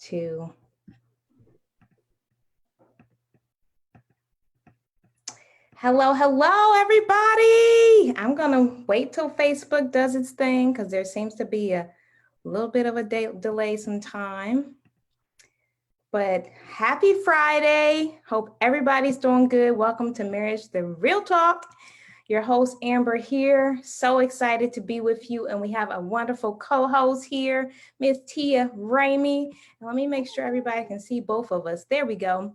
2. Hello, everybody. I'm going to wait till Facebook does its thing because there seems to be a little bit of a delay sometime. But happy Friday. Hope everybody's doing good. Welcome to Marriage, the Real Talk. Your host, Amber, here. So excited to be with you. And we have a wonderful co-host here, Miss Tia Ramey. Let me make sure everybody can see both of us. There we go.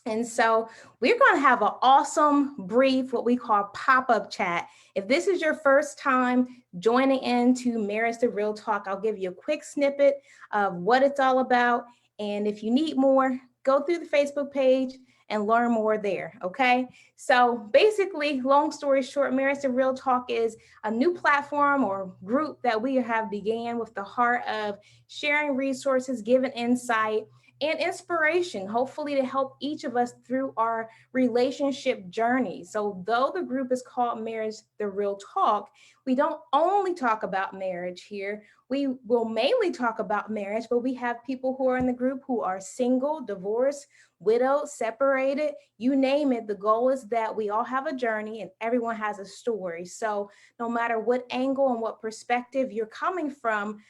And so we're going to have an awesome, brief, what we call pop-up chat. If this is your first time joining into Marriage the Real Talk, I'll give you a quick snippet of what it's all about. And if you need more, go through the Facebook page and learn more there, okay? So basically, long story short, Marriage the Real Talk is a new platform or group that we have began with the heart of sharing resources, giving insight, and inspiration, hopefully to help each of us through our relationship journey. So though the group is called Marriage, the Real Talk, we don't only talk about marriage here. We will mainly talk about marriage, but we have people who are in the group who are single, divorced, widowed, separated, you name it. The goal is that we all have a journey and everyone has a story. So no matter what angle and what perspective you're coming from,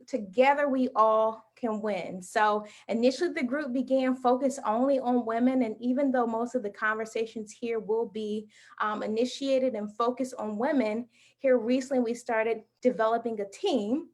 together we all can win. So initially the group began focused only on women. And even though most of the conversations here will be initiated and focused on women, here recently we started developing a team.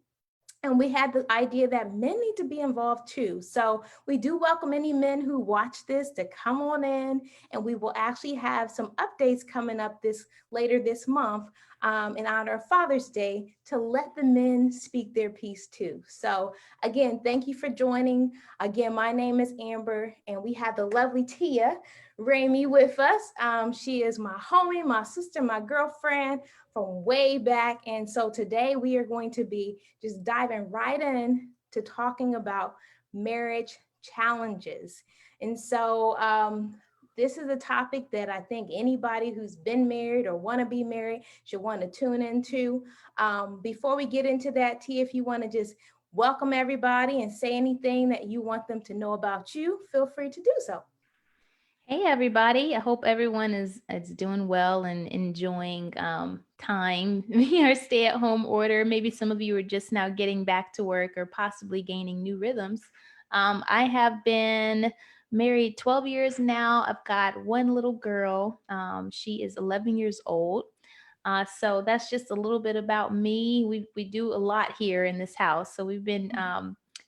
And we had the idea that men need to be involved too. So we do welcome any men who watch this to come on in, and we will actually have some updates coming up later this month in honor of Father's Day to let the men speak their piece too. So again, thank you for joining. Again, my name is Amber, and we have the lovely Tia Ramey with us. She is my homie, my sister, my girlfriend from way back. And so today we are going to be just diving right in to talking about marriage challenges. And so this is a topic that I think anybody who's been married or want to be married should want to tune into. Before we get into that, T, if you want to just welcome everybody and say anything that you want them to know about you, feel free to do so. Hey everybody, I hope everyone is doing well and enjoying time, or stay-at-home order. Maybe some of you are just now getting back to work or possibly gaining new rhythms. I have been married 12 years now. I've got one little girl. She is 11 years old. So that's just a little bit about me. We do a lot here in this house. So we've been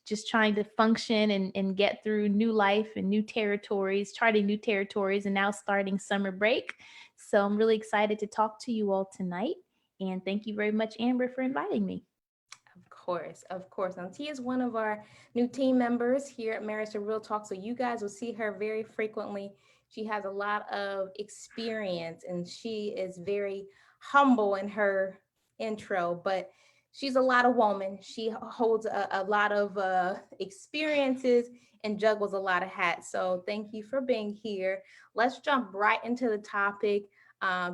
just trying to function and get through new life and new territories, charting new territories, and now starting summer break. So I'm really excited to talk to you all tonight. And thank you very much, Amber, for inviting me. Of course. Now, T is one of our new team members here at Marriage to Real Talk. So you guys will see her very frequently. She has a lot of experience and she is very humble in her intro, but she's a lot of woman. She holds a lot of experiences and juggles a lot of hats. So thank you for being here. Let's jump right into the topic.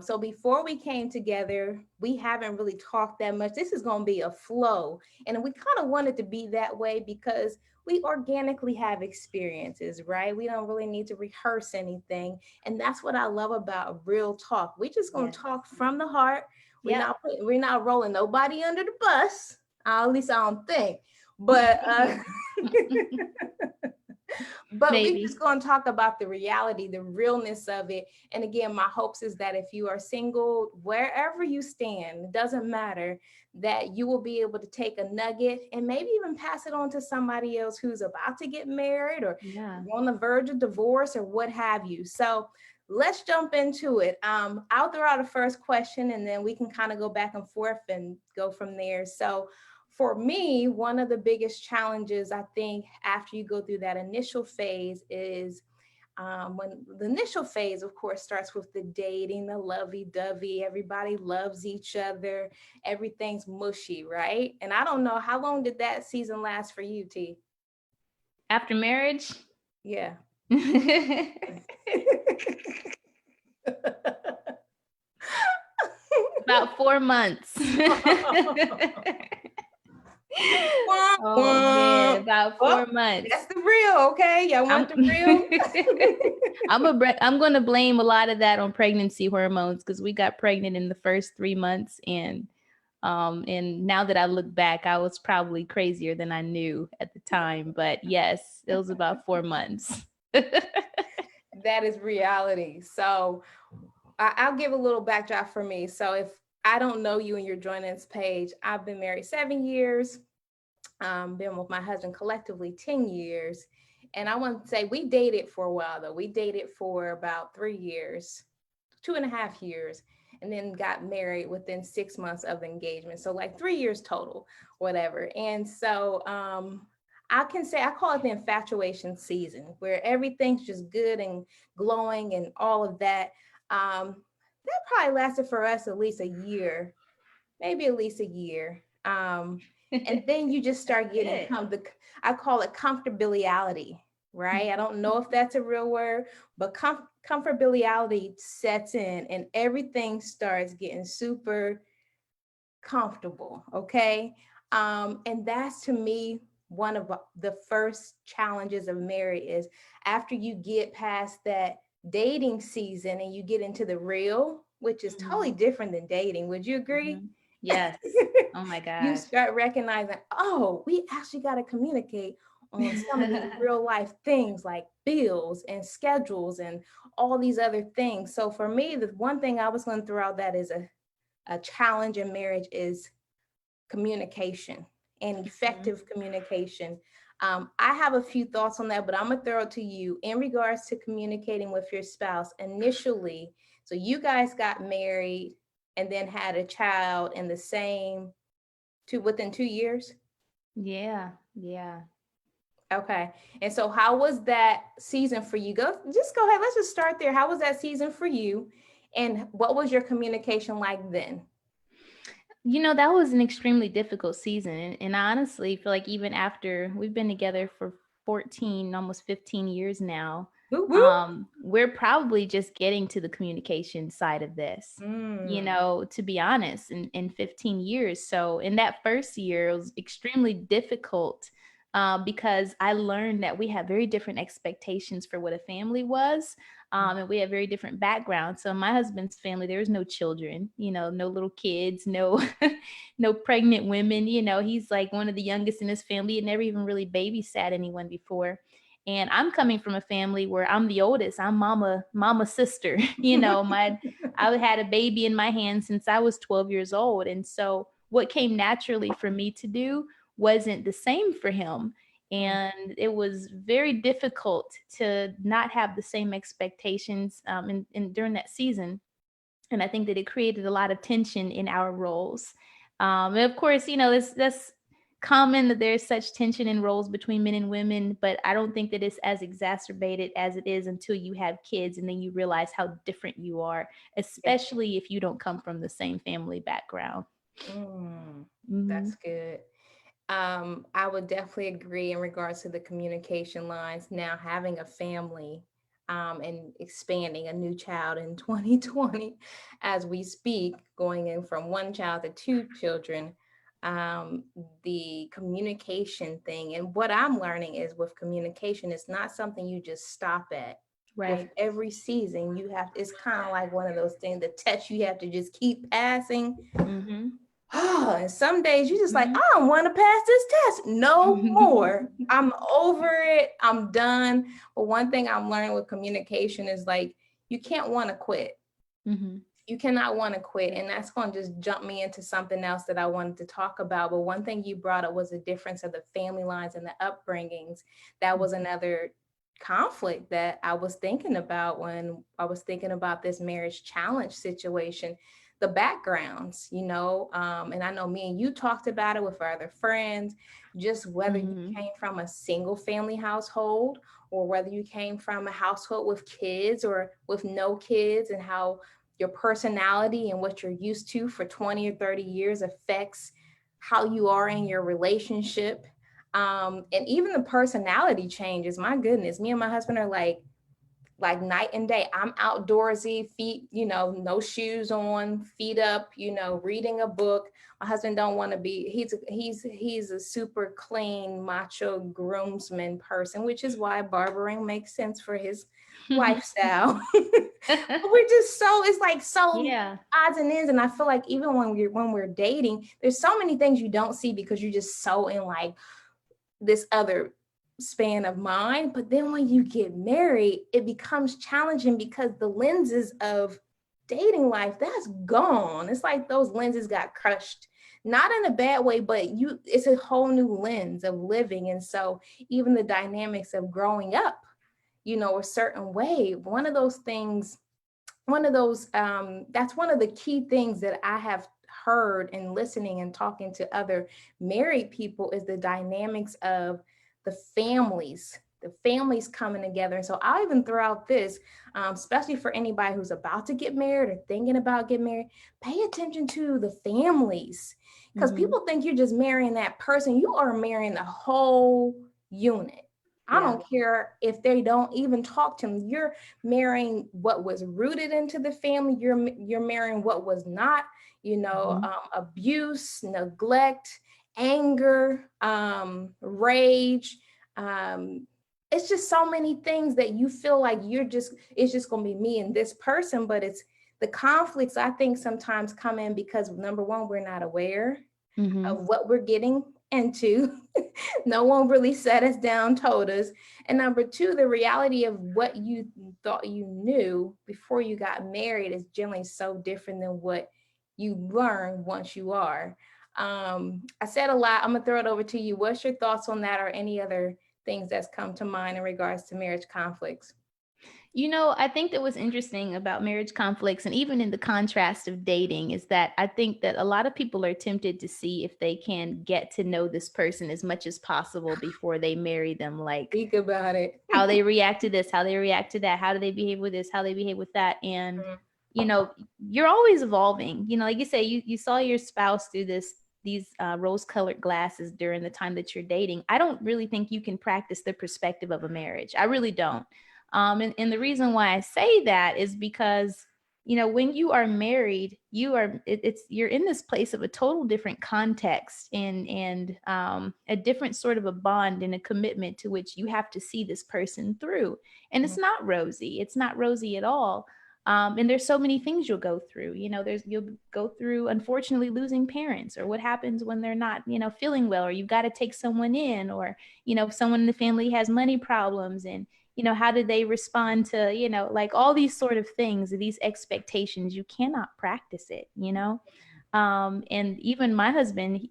So before we came together, we haven't really talked that much. This is going to be a flow. And we kind of wanted to be that way because we organically have experiences, right? We don't really need to rehearse anything. And that's what I love about real talk. We're just going to talk from the heart. We're not rolling nobody under the bus. At least I don't think. But But we're just going to talk about the reality, the realness of it. And again, my hopes is that if you are single, wherever you stand, it doesn't matter, that you will be able to take a nugget and maybe even pass it on to somebody else who's about to get married or on the verge of divorce or what have you. So let's jump into it. I'll throw out a first question and then we can kind of go back and forth and go from there. So for me, one of the biggest challenges, I think, after you go through that initial phase is when the initial phase, of course, starts with the dating, the lovey-dovey, everybody loves each other, everything's mushy, right? And I don't know, how long did that season last for you, T? After marriage? Yeah. About 4 months. Wah, Oh man, wah. about Oh, 4 months. that's the real, okay? Y'all I'm want the real? I'm gonna blame a lot of that on pregnancy hormones because we got pregnant in the first 3 months, and now that I look back, I was probably crazier than I knew at the time. But yes, it was about 4 months. That is reality. So I'll give a little backdrop for me. So if I don't know you and you're joining this page, I've been married 7 years, been with my husband collectively 10 years. And I want to say we dated for a while though. We dated for about 3 years, 2.5 years, and then got married within 6 months of engagement. So like 3 years total, whatever. And so I can say I call it the infatuation season, where everything's just good and glowing and all of that. That probably lasted for us at least a year, maybe at least a year. And then you just start getting Good. I call it comfortability, right? I don't know if that's a real word, but comfortability sets in and everything starts getting super comfortable. Okay. And that's to me one of the first challenges of marriage is after you get past that dating season and you get into the real, which is totally Mhm, different than dating. Would you agree? mhm. Yes. Oh my You gosh. start recognizing, oh, we actually got to communicate on some of these real life things like bills and schedules and all these other things. So for me, the one thing I was going to throw out that is a challenge in marriage is communication and Mhm. effective communication. I have a few thoughts on that, but I'm gonna throw it to you in regards to communicating with your spouse initially. So you guys got married and then had a child in the same within 2 years. Yeah, yeah. Okay. And so how was that season for you? Go ahead. Let's just start there. How was that season for you? And what was your communication like then? That was an extremely difficult season. And I honestly feel like even after we've been together for 14, almost 15 years now, Woo woo. we're probably just getting to the communication side of this, Mm, to be honest, in 15 years. So in that first year, it was extremely difficult because I learned that we have very different expectations for what a family was. And we have very different backgrounds. So in my husband's family, there was no children, no little kids, no no pregnant women. He's like one of the youngest in his family. He had never even really babysat anyone before. And I'm coming from a family where I'm the oldest. I'm mama sister. I had a baby in my hand since I was 12 years old. And so what came naturally for me to do wasn't the same for him. mm, And it was very difficult to not have the same expectations during that season. And I think that it created a lot of tension in our roles. And of course, that's common that there's such tension in roles between men and women, but I don't think that it's as exacerbated as it is until you have kids and then you realize how different you are, yeah. especially if you don't come from the same family background. Mm, Mhm. that's good. I would definitely agree in regards to the communication lines. Now, having a family and expanding a new child in 2020 as we speak, going in from one child to two children, um, the communication thing. And what I'm learning is with communication, it's not something you just stop at. With Right. every season, it's kind of like one of those things, the test you have to just keep passing. Mm-hmm. Oh, and some days you just like, Mm-hmm. I don't want to pass this test no more. I'm over it. I'm done. But one thing I'm learning with communication is like, you can't want to quit. Mm-hmm. You cannot want to quit. And that's going to just jump me into something else that I wanted to talk about. But one thing you brought up was the difference of the family lines and the upbringings. That was another conflict that I was thinking about when I was thinking about this marriage challenge situation. The backgrounds, and I know me and you talked about it with our other friends, just whether you Mm-hmm. came from a single family household or whether you came from a household with kids or with no kids, and how your personality and what you're used to for 20 or 30 years affects how you are in your relationship. And even the personality changes. My goodness, me and my husband are like like night and day. I'm outdoorsy, feet, no shoes on, feet up, reading a book. My husband don't want to be, he's a super clean, macho groomsman person, which is why barbering makes sense for his lifestyle. But we're just so, it's like so Yeah. odds and ends. And I feel like even when we're dating, there's so many things you don't see because you're just so in like this other span of mind. But then when you get married, it becomes challenging because the lenses of dating life, that's gone. It's like those lenses got crushed, not in a bad way, but it's a whole new lens of living. And so even the dynamics of growing up, a certain way, that's one of the key things that I have heard in listening and talking to other married people is the dynamics of the families coming together. And so I'll even throw out this, especially for anybody who's about to get married or thinking about getting married, pay attention to the families, because Hmm. people think you're just marrying that person. You are marrying the whole unit. I Yeah. don't care if they don't even talk to them. You're marrying what was rooted into the family. You're marrying what was not, Hmm. abuse, neglect, anger, rage. Um, it's just so many things that you feel like it's just going to be me and this person, but it's the conflicts I think sometimes come in because number one, we're not aware Hmm. of what we're getting into. No one really sat us down, told us. And number two, the reality of what you thought you knew before you got married is generally so different than what you learn once you are. I said a lot. I'm going to throw it over to you. What's your thoughts on that or any other things that's come to mind in regards to marriage conflicts? I think that what's interesting about marriage conflicts and even in the contrast of dating is that I think that a lot of people are tempted to see if they can get to know this person as much as possible before they marry them. Like, Speak about it. how they react to this, how they react to that, how do they behave with this, how they behave with that. And, you know, you're always evolving. Like you say, you saw your spouse through these rose colored glasses during the time that you're dating. I don't really think you can practice the perspective of a marriage. I really don't. And the reason why I say that is because when you are married, you're in this place of a total different context and a different sort of a bond and a commitment to which you have to see this person through. And it's not rosy. It's not rosy at all. And there's so many things you'll go through. You'll go through, unfortunately, losing parents, or what happens when they're not, feeling well, or you've got to take someone in, or if someone in the family has money problems, and how do they respond to, like all these sort of things, these expectations. You cannot practice it. And even my husband,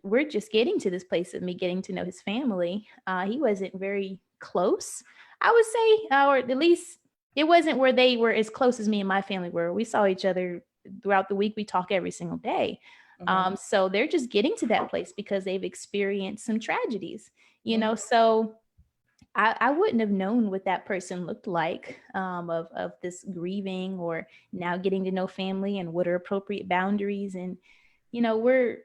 we're just getting to this place of me getting to know his family. He wasn't very close, I would say, or at least it wasn't where they were as close as me and my family were. We saw each other throughout the week. We talk every single day. Mhm. So they're just getting to that place because they've experienced some tragedies, Mhm. so I wouldn't have known what that person looked like, of this grieving or now getting to know family and what are appropriate boundaries. And, we're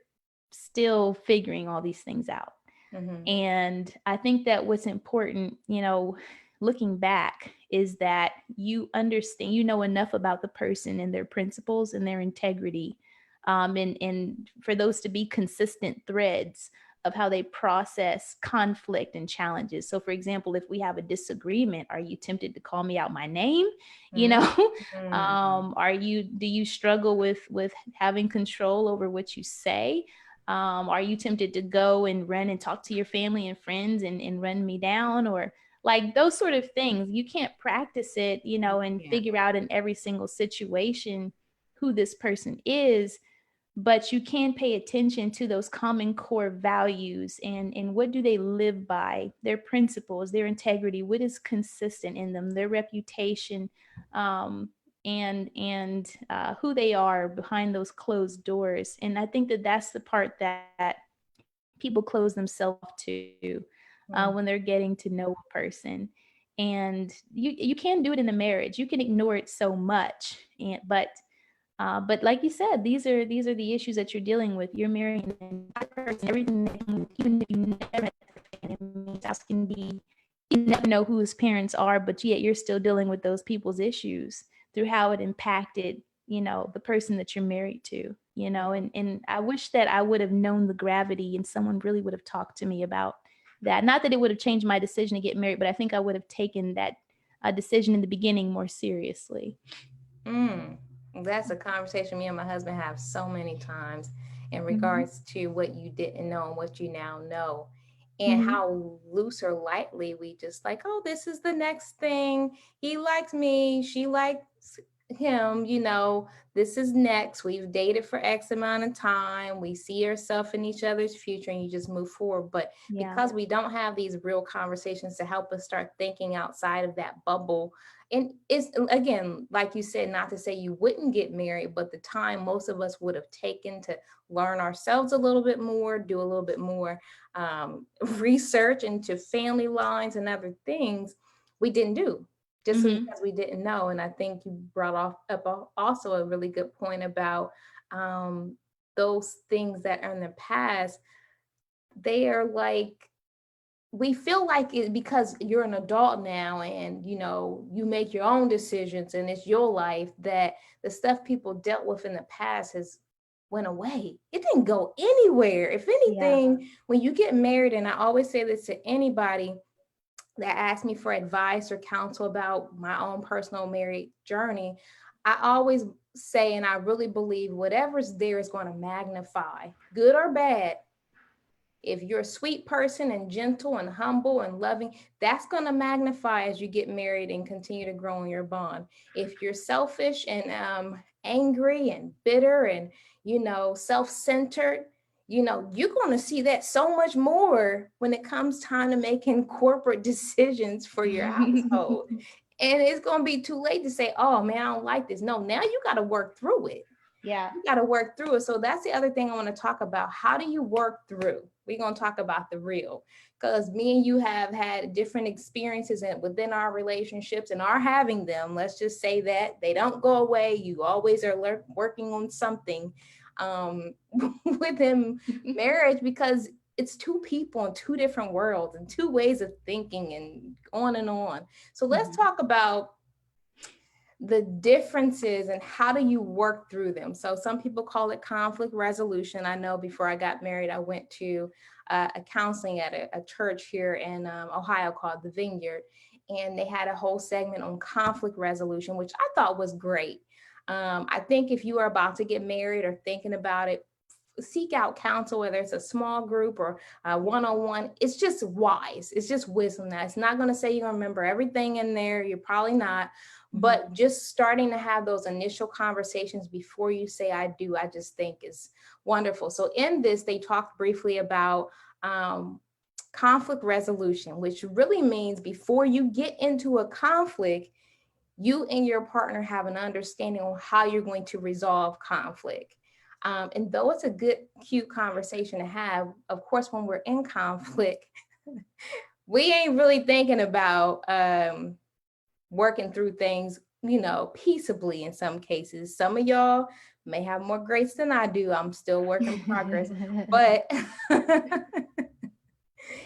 still figuring all these things out. Mhm. And I think that what's important, looking back, is that you understand, enough about the person and their principles and their integrity. And for those to be consistent threads of how they process conflict and challenges. So, for example, if we have a disagreement, are you tempted to call me out my name? You Mhm. know, Mhm. do you struggle with having control over what you say? Are you tempted to go and run and talk to your family and friends and run me down, or like those sort of things? You can't practice it, and Yeah. figure out in every single situation who this person is, but you can pay attention to those common core values and what do they live by, their principles, their integrity, what is consistent in them, their reputation, um, and who they are behind those closed doors. And I think that that's the part that people close themselves to, Mhm. when they're getting to know a person. And you can do it in a marriage. You can ignore it so much, but like you said, these are the issues that you're dealing with. You're marrying an entire person, everything that can, even if you never met the family, I mean, spouse can be, you never know who his parents are, but yet you're still dealing with those people's issues through how it impacted, the person that you're married to, and I wish that I would have known the gravity and someone really would have talked to me about that. Not that it would have changed my decision to get married, but I think I would have taken that decision in the beginning more seriously. Mm, that's a conversation me and my husband have so many times in Mm-hmm. regards to what you didn't know and what you now know, and Mm-hmm. how loose or lightly we just like, oh, this is the next thing. He likes me, she likes him, this is next. We've dated for X amount of time. We see ourselves in each other's future, and you just move forward. But Yeah. because we don't have these real conversations to help us start thinking outside of that bubble, and it's, again, like you said, not to say you wouldn't get married, but the time most of us would have taken to learn ourselves a little bit more, do a little bit more research into family lines and other things, we didn't do, just Mm-hmm. because we didn't know. And I think you brought up also a really good point about um, those things that are in the past. They are like, we feel like it because you're an adult now, and you make your own decisions and it's your life, that the stuff people dealt with in the past has went away. It didn't go anywhere. If Yeah. anything, when you get married, and I always say this to anybody that asks me for advice or counsel about my own personal married journey, I always say, and I really believe, whatever's there is going to magnify, good or bad. If you're a sweet person and gentle and humble and loving, that's going to magnify as you get married and continue to grow in your bond. If you're selfish and angry and bitter and, self-centered, you're going to see that so much more when it comes time to making corporate decisions for your household. And it's going to be too late to say, oh man, I don't like this. No, now you got to work through it. Yeah. You got to work through it. So that's the other thing I want to talk about. How do you work through? We're going to talk about the real, because me and you have had different experiences within our relationships and are having them. Let's just say that they don't go away. You always are working on something within marriage, because it's two people in two different worlds and two ways of thinking and on and on. So let's Mhm. talk about the differences and how do you work through them. So some people call it conflict resolution. I know before I got married, I went to a counseling at a church here in Ohio called the Vineyard, and they had a whole segment on conflict resolution, which I thought was great. I think if you are about to get married or thinking about it, seek out counsel, whether it's a small group or one-on-one. It's just wise. It's just wisdom. That it's not going to say you're going to remember everything in there. You're probably not. Mhm. But just starting to have those initial conversations before you say I do, I just think is wonderful. So in this, they talked briefly about conflict resolution, which really means before you get into a conflict, you and your partner have an understanding on how you're going to resolve conflict. And though it's a good, cute conversation to have, of course, when we're in conflict, we ain't really thinking about working through things, peaceably in some cases. Some of y'all may have more grace than I do. I'm still work in progress. But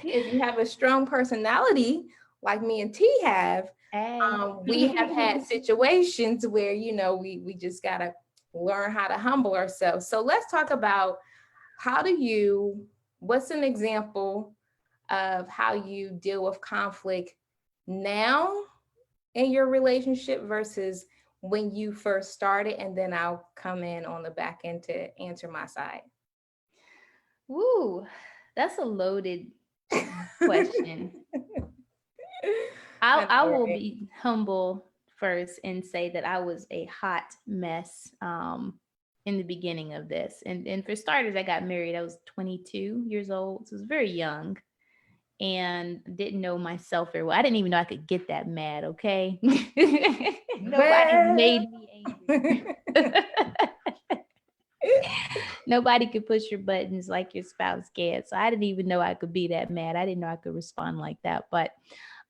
if you have a strong personality like me and T have, Hey. we have had situations where, we just got to learn how to humble ourselves. So let's talk about what's an example of how you deal with conflict now in your relationship versus when you first started, and then I'll come in on the back end to answer my side. Woo, that's a loaded question. I I know, will right? be humble first and say that I was a hot mess in the beginning of this. And for starters, I got married. I was 22 years old, so I was very young and didn't know myself very well. I didn't even know I could get that mad. Okay, nobody Well, made me angry. Nobody could push your buttons like your spouse can. So I didn't even know I could be that mad. I didn't know I could respond like that. But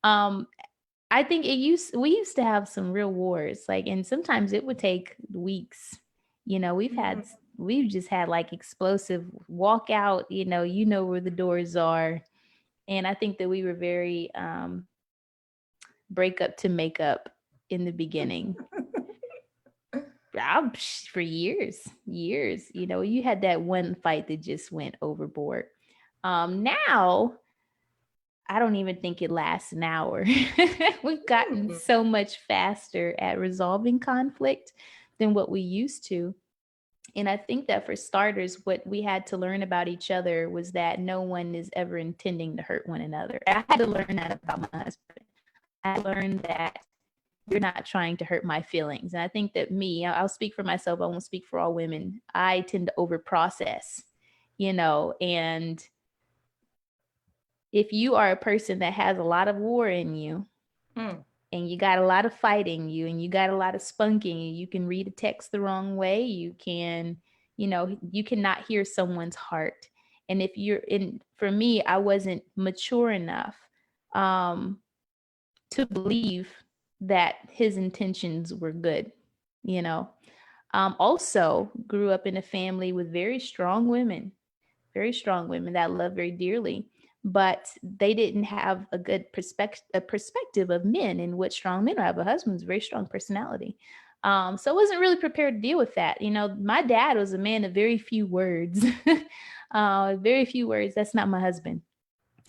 um I think we used to have some real wars, like, and sometimes it would take weeks. We've just had like explosive walkout, you know where the doors are. And I think that we were very breakup to makeup in the beginning. For years, you had that one fight that just went overboard. Now I don't even think it lasts an hour. We've gotten Hmm. so much faster at resolving conflict than what we used to. And I think that for starters, what we had to learn about each other was that no one is ever intending to hurt one another. I had to learn that about my husband. I learned that you're not trying to hurt my feelings. And I think that I'll speak for myself, I won't speak for all women. I tend to over process, and if you are a person that has a lot of war in you, Mm. and you got a lot of fight in you, and you got a lot of spunk in you can read a text the wrong way. You cannot hear someone's heart. And if you're in, for me, I wasn't mature enough um, to believe that his intentions were good, you know. Also grew up in a family with very strong women that I love very dearly, but they didn't have a good perspective of men and what strong men are. I have a husband who's a very strong personality. So I wasn't really prepared to deal with that. My dad was a man of very few words. Very few words. That's not my husband.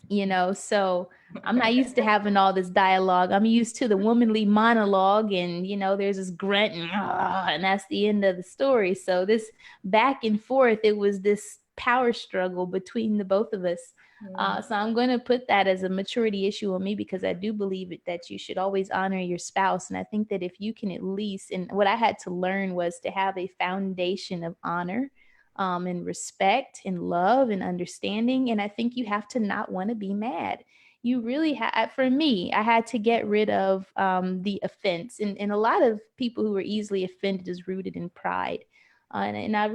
So I'm not used to having all this dialogue. I'm used to the womanly monologue, and there's this grunt and that's the end of the story. So this back and forth, it was this power struggle between the both of us. Mm. So I'm going to put that as a maturity issue on me, because I do believe that you should always honor your spouse. And I think that if you can at least, and what I had to learn was to have a foundation of honor, and respect and love and understanding. And I think you have to not want to be mad. You really have, for me, I had to get rid of the offense. And a lot of people who are easily offended is rooted in pride. And I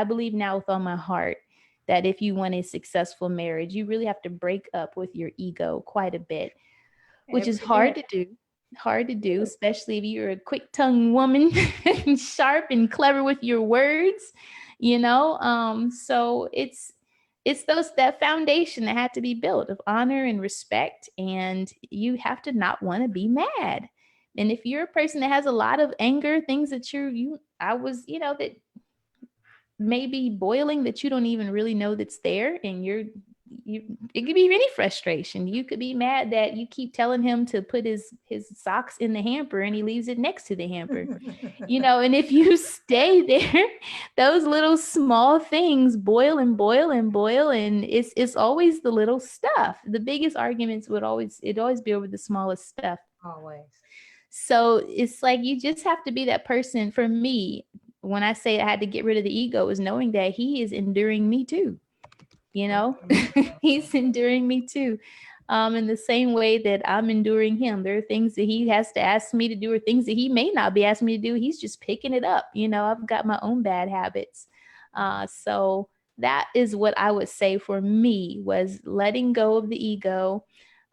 believe now with all my heart that if you want a successful marriage, you really have to break up with your ego quite a bit, which is Every day. hard to do, especially if you're a quick-tongued woman and sharp and clever with your words, so it's that foundation that had to be built of honor and respect, and you have to not want to be mad. And if you're a person that has a lot of anger, things that I was, that may be boiling that you don't even really know that's there, and it could be any frustration. You could be mad that you keep telling him to put his socks in the hamper and he leaves it next to the hamper. And if you stay there, those little small things boil and boil and boil, and it's always the little stuff. The biggest arguments would always be over the smallest stuff. Always. So it's like you just have to be that person. For me, when I say I had to get rid of the ego, is knowing that he is enduring me too. He's enduring me too. In the same way that I'm enduring him. There are things that he has to ask me to do, or things that he may not be asking me to do. He's just picking it up. I've got my own bad habits. So that is what I would say for me, was letting go of the ego,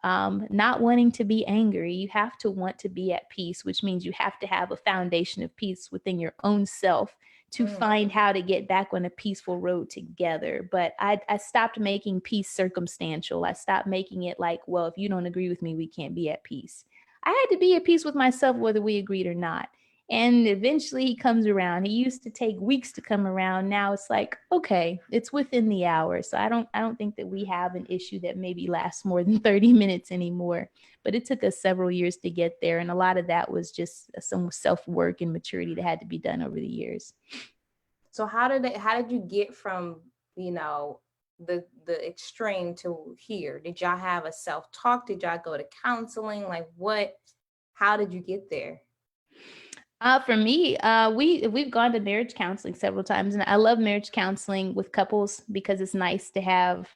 not wanting to be angry. You have to want to be at peace, which means you have to have a foundation of peace within your own self to Mm. find how to get back on a peaceful road together. But I stopped making peace circumstantial. I stopped making it like, well, if you don't agree with me, we can't be at peace. I had to be at peace with myself, whether we agreed or not. And eventually he comes around. He used to take weeks to come around. Now it's like, okay, it's within the hour. So I don't think that we have an issue that maybe lasts more than 30 minutes anymore. But it took us several years to get there. And a lot of that was just some self-work and maturity that had to be done over the years. So how did you get from, the extreme to here? Did y'all have a self-talk? Did y'all go to counseling? Like how did you get there? For me, we've gone to marriage counseling several times, and I love marriage counseling with couples because it's nice to have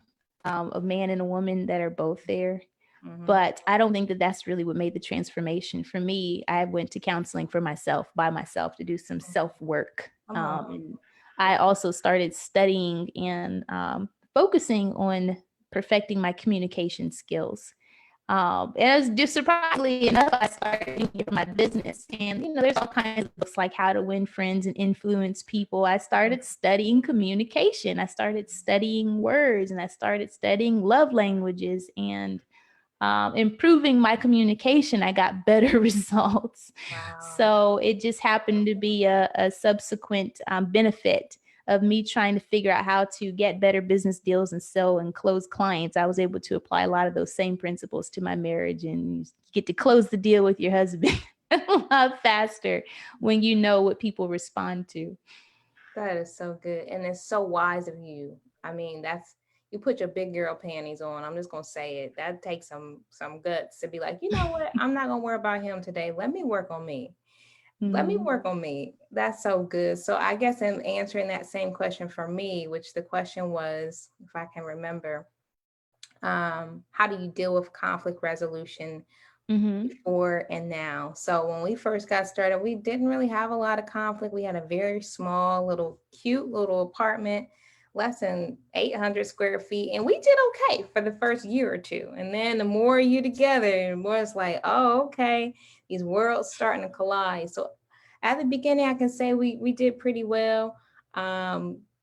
a man and a woman that are both there. Mm-hmm. But I don't think that that's really what made the transformation. For me, I went to counseling for myself, by myself, to do some self work. And I also started studying and focusing on perfecting my communication skills. And it was just surprisingly enough, I started thinking of my business. And, there's all kinds of books like How to Win Friends and Influence People. I started studying communication. I started studying words, and I started studying love languages. And improving my communication, I got better results. Wow. So it just happened to be a subsequent benefit of me trying to figure out how to get better business deals and sell and close clients. I was able to apply a lot of those same principles to my marriage, and you get to close the deal with your husband a lot faster when you know what people respond to. That is so good. And it's so wise of you. I mean, that's you put your big girl panties on. I'm just gonna say it. That takes some guts to be like, you know what? I'm not gonna worry about him today. Let me work on me. Let me Mhm. work on me. That's so good. So I guess in answering that same question for me, which the question was, if I can remember, how do you deal with conflict resolution Mhm. before and now? So when we first got started, we didn't really have a lot of conflict. We had a very small, little, cute little apartment, less than 800 square feet, and we did okay for the first year or two. And then the more you together, the more it's like, oh, okay, these worlds starting to collide. So at the beginning, I can say we did pretty well.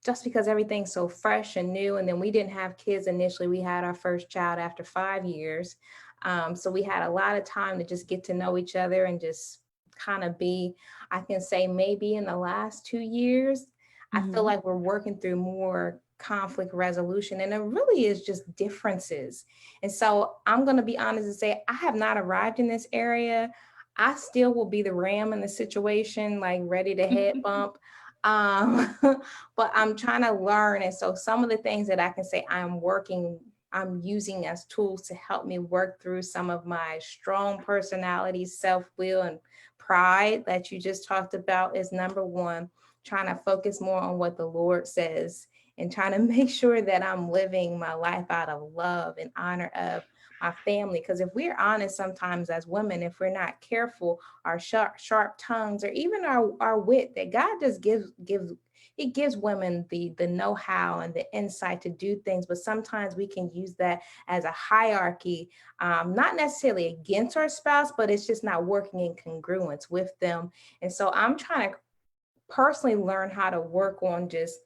Just because everything's so fresh and new, and then we didn't have kids initially. We had our first child after 5 years, so we had a lot of time to just get to know each other and just kind of be, I can say maybe in the last 2 years, I feel Mhm. like we're working through more conflict resolution, and it really is just differences. And so I'm going to be honest and say, I have not arrived in this area. I still will be the ram in the situation, like ready to head bump. Um, but I'm trying to learn. And so some of the things that I can say I'm using as tools to help me work through some of my strong personality, self will, and pride that you just talked about is number one, trying to focus more on what the Lord says and trying to make sure that I'm living my life out of love and honor of my family. Because if we're honest, sometimes as women, if we're not careful, our sharp tongues or even our wit that God just gives he gives women the know-how and the insight to do things, but sometimes we can use that as a hierarchy, not necessarily against our spouse, but it's just not working in congruence with them. And so I'm trying to personally learn how to work on just,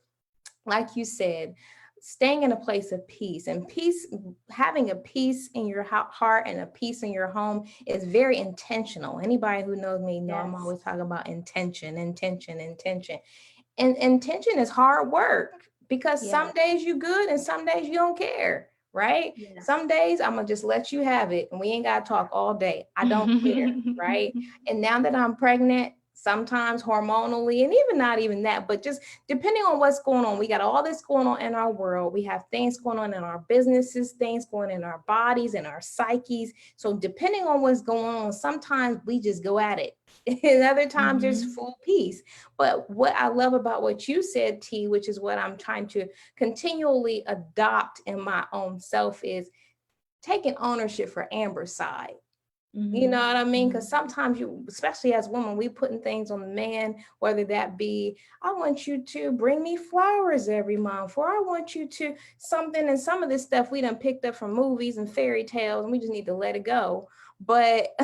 like you said, staying in a place of peace. And peace, having a peace in your heart and a peace in your home is very intentional. Anybody who knows me know I'm Yes. always talking about intention, intention, intention. And intention is hard work because some Yes. days you good and some days you don't care, right? Yes. Some days I'm gonna just let you have it and we ain't gotta talk all day. I don't care, right? And now that I'm pregnant, sometimes hormonally, and even not even that, but just depending on what's going on, we got all this going on in our world. We have things going on in our businesses, things going in our bodies and our psyches. So depending on what's going on, sometimes we just go at it. And other times there's Mhm. full peace. But what I love about what you said, T, which is what I'm trying to continually adopt in my own self, is taking ownership for Amber's side. You know Mhm. what I mean? Because Mhm. sometimes you, especially as women, we putting things on the man, whether that be, I want you to bring me flowers every month, or I want you to something. And some of this stuff we done picked up from movies and fairy tales, and we just need to let it go. But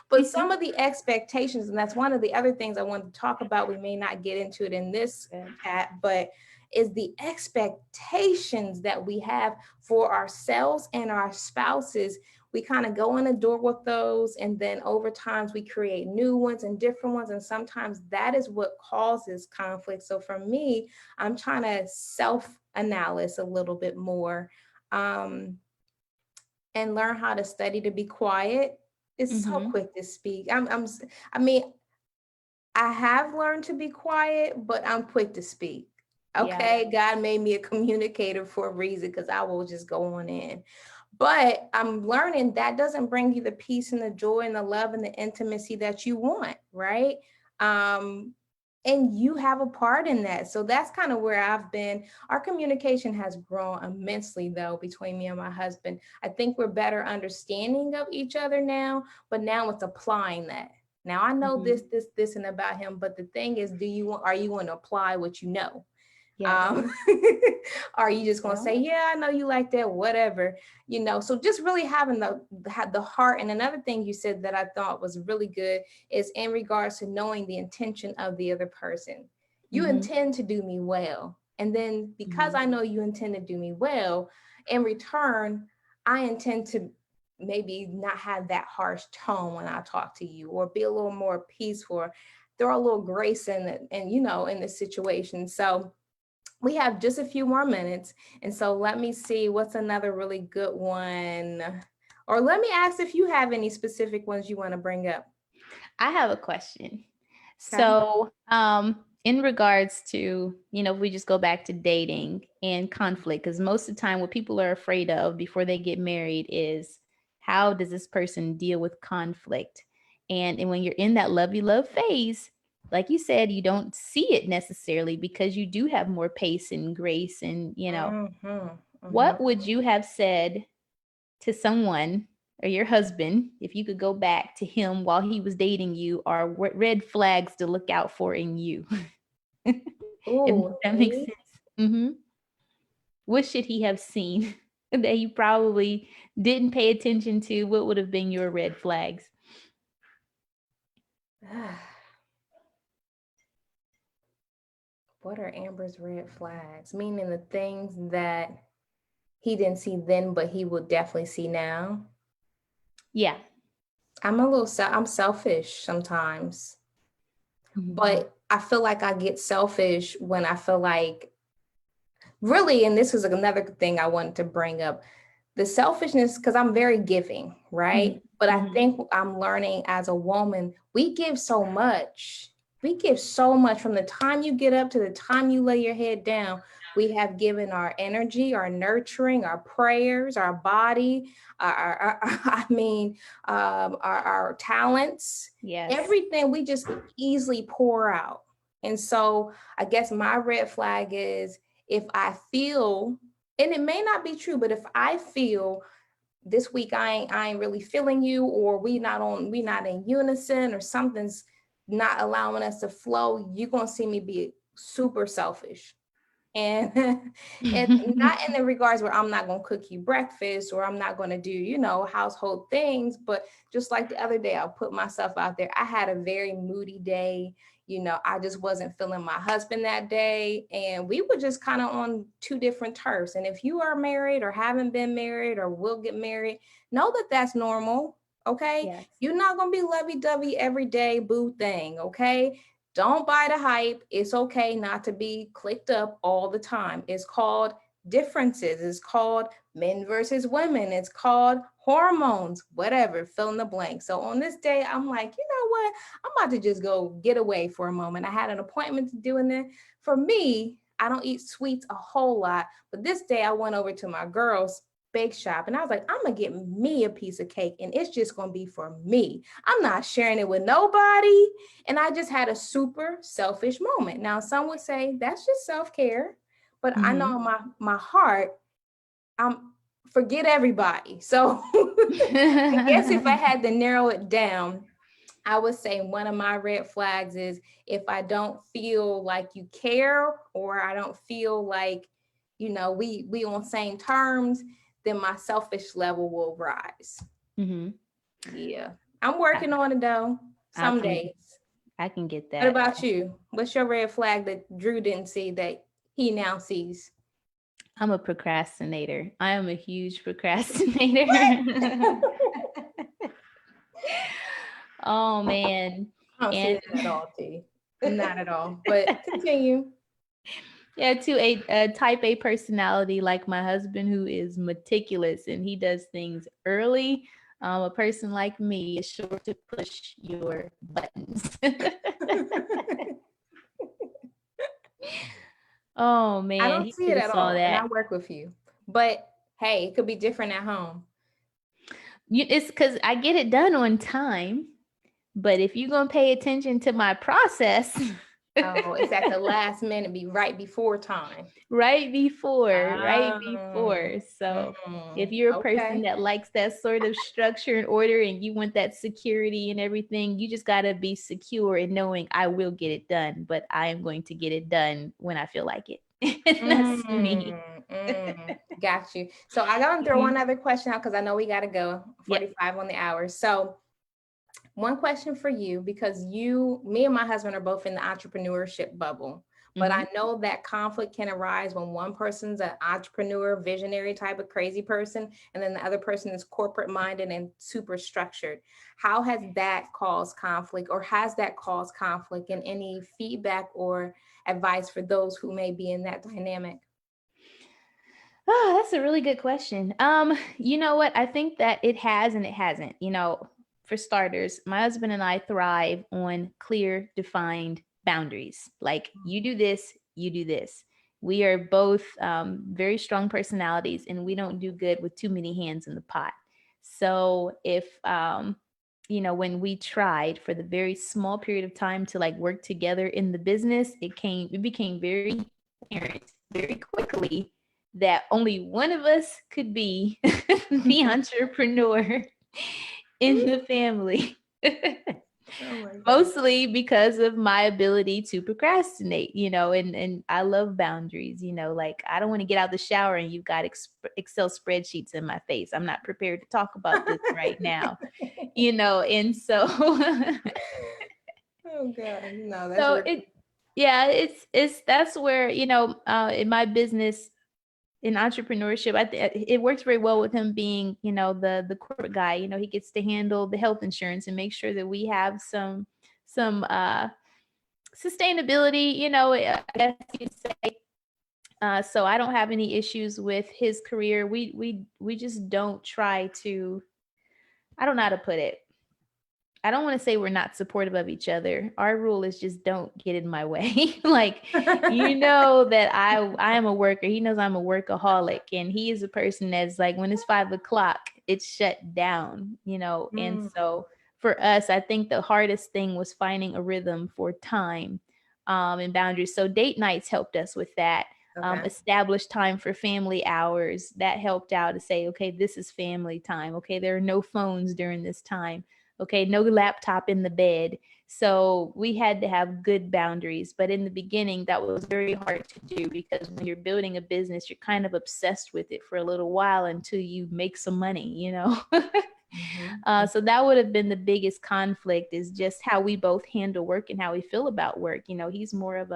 but some of the expectations, and that's one of the other things I wanted to talk about. We may not get into it in this Good. chat, but is the expectations that we have for ourselves and our spouses. We kind of go in the door with those, and then over times we create new ones and different ones, and sometimes that is what causes conflict. So for me, I'm trying to self-analyze a little bit more, um, and learn how to study to be quiet. It's so Mhm. quick to speak. I mean, I have learned to be quiet, but I'm quick to speak. Yeah. Okay, God made me a communicator for a reason because I will just go on in. But I'm learning that doesn't bring you the peace and the joy and the love and the intimacy that you want, right? Um, and you have a part in that. So that's kind of where I've been. Our communication has grown immensely, though, between me and my husband. I think we're better understanding of each other now, but now it's applying that. Now I know Mhm. this, and about him, but the thing is, are you going to apply what you know? Yes. Um, are you just going to Yeah. say, yeah, I know you like that, whatever, So just really having the heart. And another thing you said that I thought was really good is in regards to knowing the intention of the other person. You Mhm. intend to do me well. And then because Mhm. I know you intend to do me well, in return, I intend to maybe not have that harsh tone when I talk to you, or be a little more peaceful, throw a little grace in it, and in this situation. So we have just a few more minutes. And so let me see what's another really good one. Or let me ask if you have any specific ones you want to bring up. I have a question. Okay. So, in regards to, if we just go back to dating and conflict, because most of the time what people are afraid of before they get married is, how does this person deal with conflict? And when you're in that lovey love phase, like you said, you don't see it necessarily because you do have more pace and grace. And, Mm-hmm. what would you have said to someone or your husband if you could go back to him while he was dating you, or what red flags to look out for in you? If Oh, that makes me? sense. Hmm. What should he have seen that he probably didn't pay attention to? What would have been your red flags? What are Amber's red flags? Meaning the things that he didn't see then, but he will definitely see now. Yeah. I'm selfish sometimes, Mhm. but I feel like I get selfish when I feel like, really, and this is another thing I wanted to bring up, the selfishness, because I'm very giving, Mhm. right? But I Mhm. think I'm learning as a woman, we give so much. We give so much from the time you get up to the time you lay your head down. We have given our energy, our nurturing, our prayers, our body, I mean, our talents, Yes. everything we just easily pour out. And so I guess my red flag is, if I feel, and it may not be true, but if I feel this week I ain't really feeling you, or we not in unison, or something's not allowing us to flow, you're gonna see me be super selfish. And and not in the regards where I'm not gonna cook you breakfast, or I'm not gonna do, household things, but just like the other day, I'll put myself out there. I had a very moody day. I just wasn't feeling my husband that day, and we were just kind of on two different turfs. And if you are married, or haven't been married, or will get married, know that that's normal. Okay, Yes. you're not gonna be lovey-dovey every day, boo thing. Okay, don't buy the hype. It's okay not to be clicked up all the time. It's called differences. It's called men versus women. It's called hormones, whatever, fill in the blank. So on this day, I'm like, you know what? I'm about to just go get away for a moment. I had an appointment to do in there. For me, I don't eat sweets a whole lot, but this day I went over to my girls' bake shop, and I was like, I'm gonna get me a piece of cake, and it's just gonna be for me. I'm not sharing it with nobody. And I just had a super selfish moment. Now, some would say that's just self-care, but I know Mhm. in my heart, I'm forget everybody. So I guess if I had to narrow it down, I would say one of my red flags is, if I don't feel like you care, or I don't feel like, we on same terms, then my selfish level will rise. Mhm. Yeah. I'm I, working on it though, I some can days. I can get What that. about you? What's your red flag that Drew didn't see that he now sees? I'm a procrastinator. I am a huge procrastinator. Oh man. I don't see And that at all, T. Not at all. But continue. yeah, to a type A personality like my husband, who is meticulous and he does things early. A person like me is sure to push your buttons. Oh I man, don't he see should it have at saw all. And that. I work with you. But hey, it could be different at home. It's because I get it done on time, but if you're gonna pay attention to my process, Oh, it's at the last minute, be right before time. right Oh, before. So if mm, you're a person okay. that likes that sort of structure and order and you want that security and everything, you just got to be secure in knowing I will get it done, but I am going to get it done when I feel like it. That's me. Got you. So I gotta throw one Mhm. other question out, because I know we gotta go Yep. 45 on the hour. So one question for you, because me and my husband are both in the entrepreneurship bubble, But Mm-hmm. I know that conflict can arise when one person's an entrepreneur, visionary type of crazy person, and then the other person is corporate minded and super structured. How has that caused conflict, or has that caused conflict, and any feedback or advice for those who may be in that dynamic? Oh, that's a really good question. You know what? I think that it has and it hasn't. For starters, my husband and I thrive on clear, defined boundaries. Like, you do this, you do this. We are both very strong personalities, and we don't do good with too many hands in the pot. So if when we tried for the very small period of time to like work together in the business, it became very apparent very quickly that only one of us could be the entrepreneur in the family. Oh my God. Mostly because of my ability to procrastinate, and I love boundaries, like I don't want to get out the shower and you've got Excel spreadsheets in my face. I'm not prepared to talk about this right now, and so Oh God, no, that's so real. yeah, it's that's where, in my business, in entrepreneurship, it works very well with him being, the corporate guy. He gets to handle the health insurance and make sure that we have some sustainability, I guess you'd say. So I don't have any issues with his career. We just don't try to. I don't know how to put it. I don't want to say we're not supportive of each other. Our rule is just don't get in my way. Like, that I am a worker. He knows I'm a workaholic, and he is a person that's like, when it's 5 o'clock, it's shut down. And Mm, so for us, I think the hardest thing was finding a rhythm for time, and boundaries. So date nights helped us with that. okay. Establish time for family hours, that helped out to say, okay, this is family time. Okay, there are no phones during this time. Okay, no laptop in the bed. So we had to have good boundaries. But in the beginning, that was very hard to do, because when you're building a business, you're kind of obsessed with it for a little while until you make some money. Mhm. So that would have been the biggest conflict, is just how we both handle work and how we feel about work. He's more of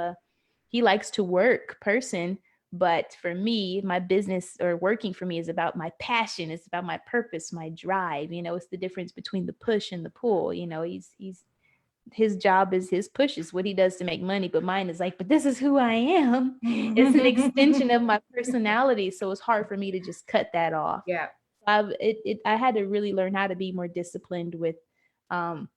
he likes to work person. But for me, my business, or working for me, is about my passion. It's about my purpose, my drive. It's the difference between the push and the pull. He's his job is his push, is what he does to make money. But mine is like, but this is who I am. It's an extension of my personality. So it's hard for me to just cut that off. Yeah. I had to really learn how to be more disciplined with um,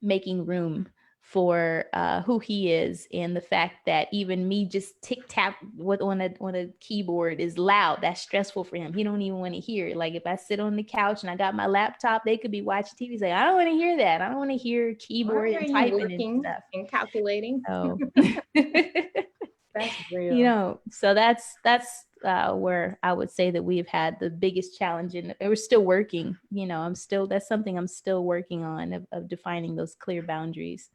making room for who he is, and the fact that even me just tick tap with on a keyboard is loud. That's stressful for him. He don't even want to hear it. Like, if I sit on the couch and I got my laptop, they could be watching TV. He's like, I don't want to hear that. I don't want to hear Well, I keyboard hear and you typing and working stuff. and calculating. So That's real. so that's where I would say that we've had the biggest challenge, and we're still working. That's something I'm still working on, of defining those clear boundaries.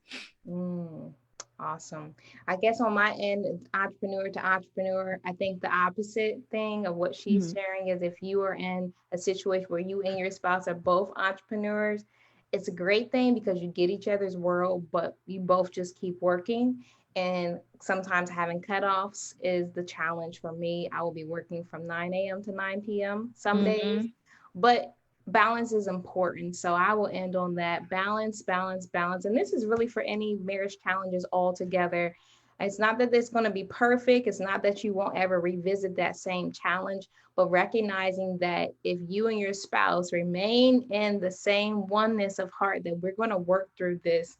Mm, awesome. I guess on my end, it's entrepreneur to entrepreneur, I think the opposite thing of what she's Mhm. sharing is, if you are in a situation where you and your spouse are both entrepreneurs, it's a great thing because you get each other's world, but you both just keep working. And sometimes having cutoffs is the challenge for me. I will be working from 9 a.m. to 9 p.m. some days, Mhm. but balance is important. So I will end on that: balance, balance, balance. And this is really for any marriage challenges altogether. It's not that it's going to be perfect. It's not that you won't ever revisit that same challenge, but recognizing that if you and your spouse remain in the same oneness of heart, that we're going to work through this.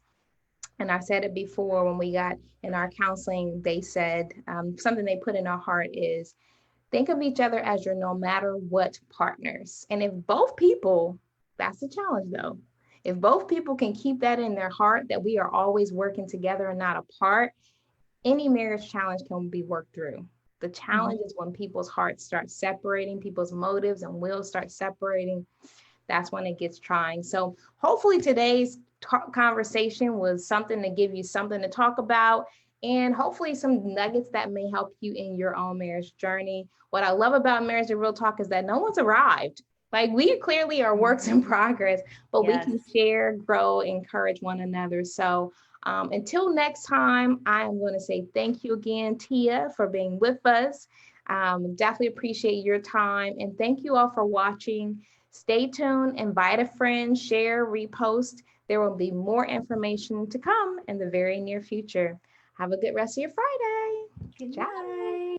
And I said it before when we got in our counseling, they said something they put in our heart is, think of each other as your no matter what partners. And if both people, that's the challenge though. If both people can keep that in their heart, that we are always working together and not apart, any marriage challenge can be worked through. The Mhm. challenge is when people's hearts start separating, people's motives and wills start separating. That's when it gets trying. So hopefully today's conversation was something to give you something to talk about, and hopefully some nuggets that may help you in your own marriage journey. What I love about Marriage and Real Talk is that no one's arrived. Like, we clearly are works in progress, but we can Yes. share, grow, encourage one another. So Until next time, I am going to say thank you again, Tia, for being with us. Definitely appreciate your time. And thank you all for watching. Stay tuned, invite a friend, share, repost. There will be more information to come in the very near future. Have a good rest of your Friday. Good Ciao. night.